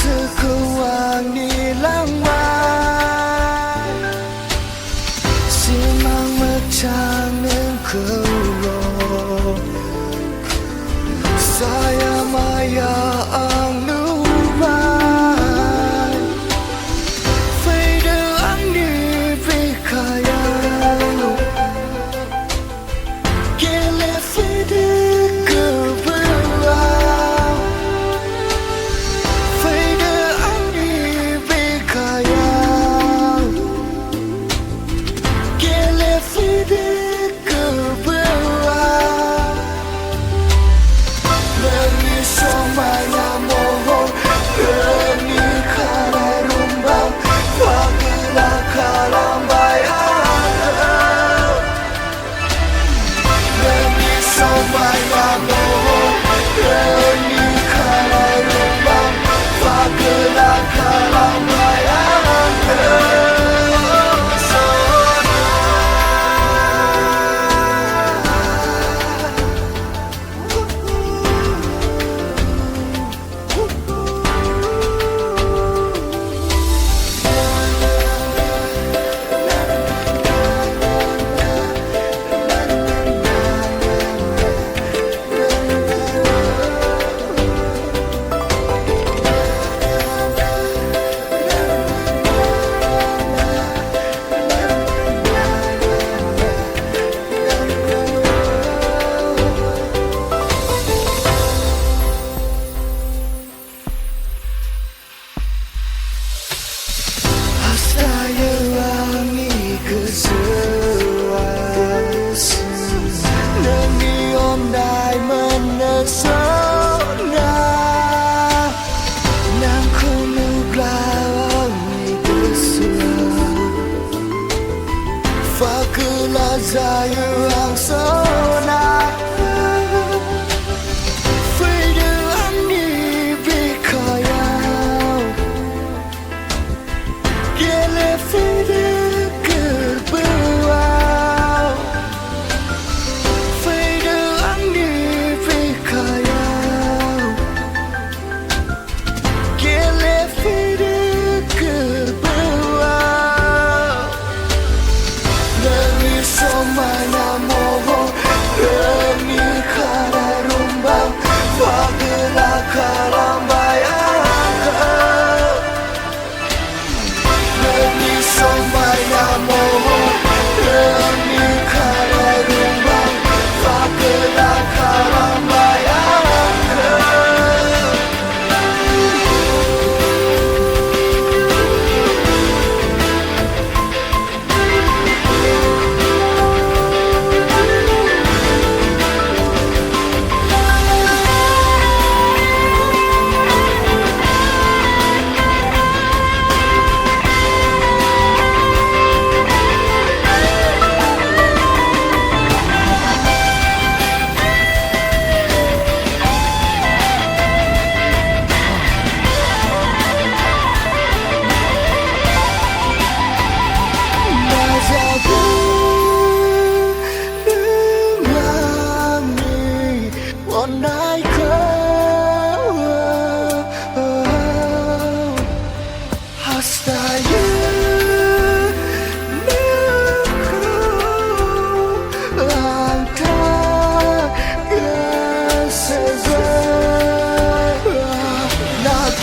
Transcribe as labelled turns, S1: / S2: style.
S1: sekewangi langmai Simang macang engkau Saya maya ang lubai Faida ang nibikaya Gile fide kebelah Faida ang nibikaya Gile fide kebelah Demi somanya mohon Demi karai rumbang Pagilah kalam bayang Demi somanya mohon Demi karai rumbang Pagilah kalam bayang Saya wangi kesewas Demi ondai menesona Nang kunuglawangi kesewas Fakula zayu ang sona Faida ang nibikaya Gile fide kebelah Faida ang nibikaya Gile fide kebelah Demi somanya mohon Demi karai rumbang Pagilah kalam bayang Demi somanya mohon Demi karai rumbang Pagilah kalam bayang Nak